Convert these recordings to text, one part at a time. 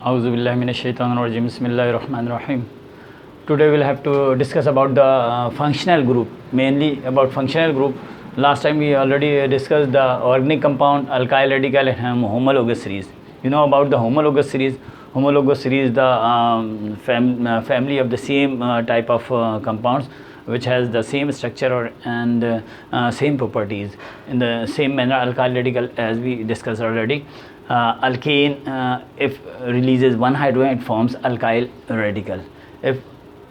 Auzu billahi minash shaitanir rajim. Bismillahir rahmanir rahim. Today we'll have to discuss about the functional group, mainly about functional group. Last time we already discussed the organic compound, alkyl radical and homologous series. You know about the homologous series. Homologous series, the family of the same type of compounds which has the same structure and same properties. In the same manner, alkyl radical, as we discussed already, alkane, if releases one hydrogen, it forms alkyl radical. If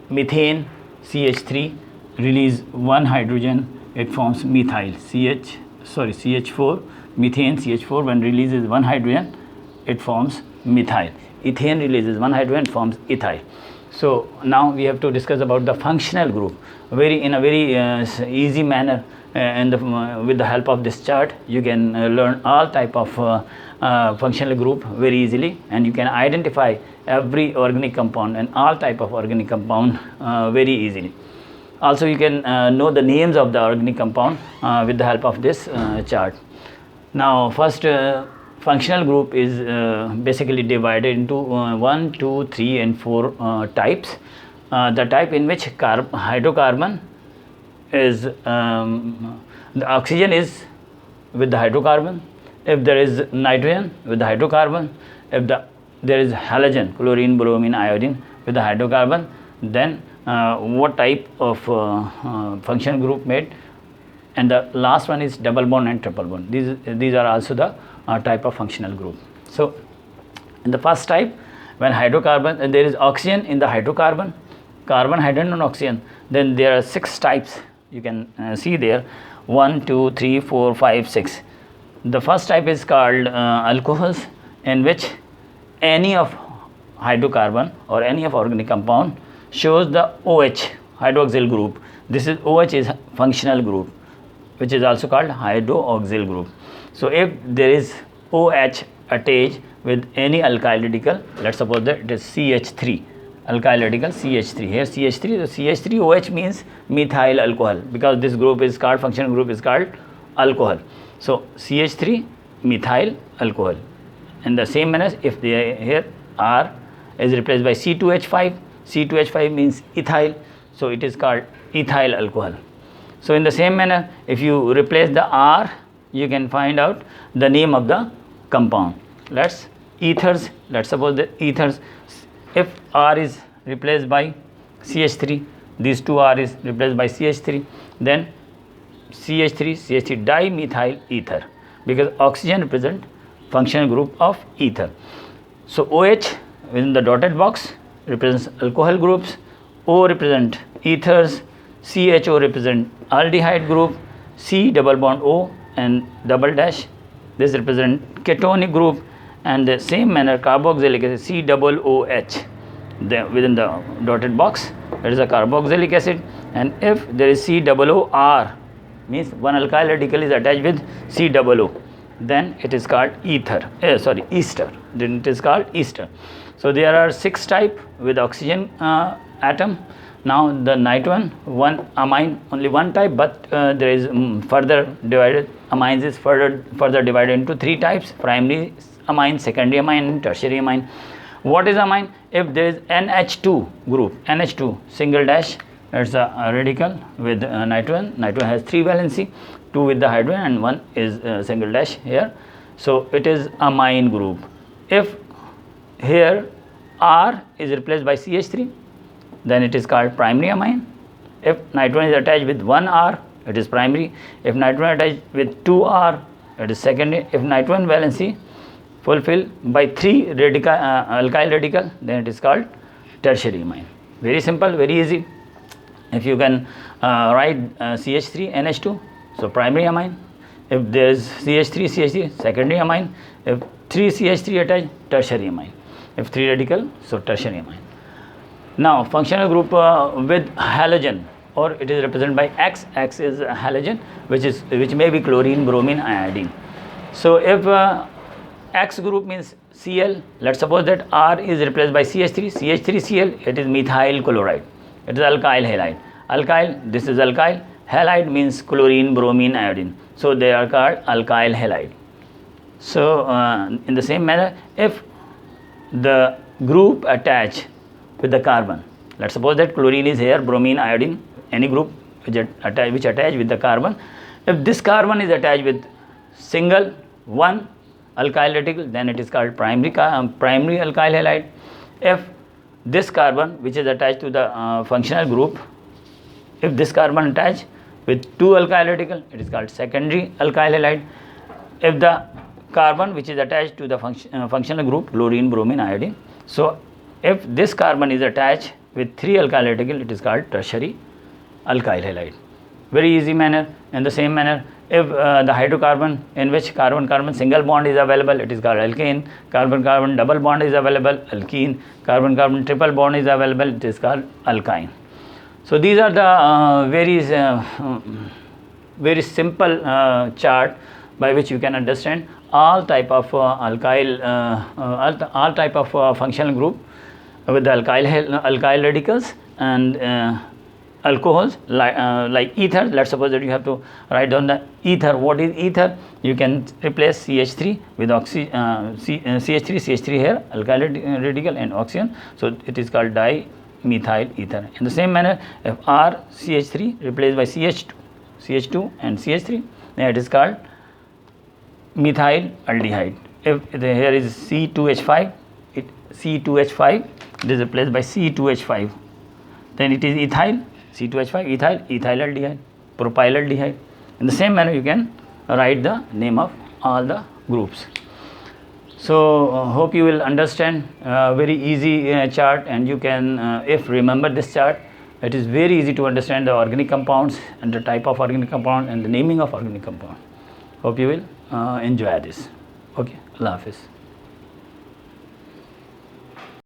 methane CH3 release one hydrogen, it forms methyl CH4. Methane CH4, when releases one hydrogen, it forms methyl. Ethane releases one hydrogen, forms ethyl. So now we have to discuss about the functional group. In a very easy manner, with the help of this chart, you can learn all type of functional group very easily, and you can identify every organic compound and all type of organic compound very easily. Also, you can know the names of the organic compound with the help of this chart. Now, first functional group is basically divided into 1, 2, 3 and 4 types. The type in which hydrocarbon is the oxygen is with the hydrocarbon. If there is nitrogen with the hydrocarbon, if there is halogen, chlorine, bromine, iodine with the hydrocarbon, then what type of functional group made? And the last one is double bond and triple bond. These are also the type of functional group. So in the first type, when hydrocarbon, there is oxygen in the hydrocarbon, carbon, hydrogen and oxygen, then there are 6 types. You can see there 1, 2, 3, 4, 5, 6. The first type is called alcohols, in which any of hydrocarbon or any of organic compound shows the OH, hydroxyl group. This is OH is functional group, which is also called hydroxyl group. So if there is OH attached with any alkyl radical, let's suppose that it is CH3, alkyl radical CH3. Here CH3, so CH3OH means methyl alcohol, because this group is called, functional group is called alcohol. So CH3 methyl alcohol. In the same manner, if here R is replaced by C2H5, C2H5 means ethyl, so it is called ethyl alcohol. So in the same manner, if you replace the R, you can find out the name of the compound. Let's suppose the ethers, if R is replaced by CH3, these two R is replaced by CH3, then CH3 dimethyl ether, because oxygen represent functional group of ether. So OH within the dotted box represents alcohol groups, O represent ethers, CHO represent aldehyde group, C double bond O and double dash, this represent ketonic group, and the same manner carboxylic acid C double OH, within the dotted box it is a carboxylic acid. And if there is C double O R, means one alkyl radical is attached with C double O, then it is called ester, then it is called ester. So there are 6 type with oxygen atom. Now the nitrogen, one amine, only one type, but there is further divided, amines is further divided into 3 types: primary amine, secondary amine and tertiary amine. What is amine? If there is NH2 group, NH2 single dash, it's a radical with nitrogen. Nitrogen has 3 valency, 2 with the hydrogen and 1 is single dash here. So it is amine group. If here R is replaced by CH3, then it is called primary amine. If nitrogen is attached with 1 R, it is primary. If nitrogen attached with 2 R, it is secondary. If nitrogen valency fulfilled by 3 alkyl radical, then it is called tertiary amine. Very simple, very easy. If you can write CH3 NH2, so primary amine. If there is CH3 secondary amine. If 3 CH3 attached, tertiary amine. If 3 radical, so tertiary amine. Now functional group with halogen, or it is represented by X. X is halogen, which may be chlorine, bromine, iodine. So if X group means Cl, let's suppose that R is replaced by CH3, CH3Cl, it is methyl chloride. It is alkyl halide. Alkyl, this is alkyl. Halide means chlorine, bromine, iodine. So they are called alkyl halide. So in the same manner, if the group attach with the carbon. Let's suppose that chlorine is here, bromine, iodine, any group which attach with the carbon. If this carbon is attached with single one alkyl radical, then it is called primary alkyl halide. If this carbon which is attached to the functional group, if this carbon attached with two alkyl radical, it is called secondary alkyl halide. If the carbon which is attached to the functional group, chlorine, bromine, iodine, so if this carbon is attached with three alkyl radical, it is called tertiary alkyl halide. Very easy manner. In the same manner, if the hydrocarbon in which carbon-carbon single bond is available, it is called alkane. Carbon-carbon double bond is available, alkene. Carbon-carbon triple bond is available, it is called alkyne. So these are the very simple chart by which you can understand all type of alkyl, all type of functional group with the alkyl radicals and alcohols like ether. Let's suppose that you have to write down the ether. What is ether? You can replace CH3 with CH3 here, alkyl radical and oxygen. So it is called dimethyl ether. In the same manner, if RCH3 replaced by CH2 and CH3, then it is called methyl aldehyde. If here is C2H5, C2H5, it is replaced by C2H5. Then it is ethyl, C2H5, ethyl aldehyde, propyl aldehyde. In the same manner, you can write the name of all the groups. So hope you will understand very easy chart, and you can, if remember this chart, it is very easy to understand the organic compounds and the type of organic compound and the naming of organic compound. Hope you will enjoy this. Okay, Allah Hafiz.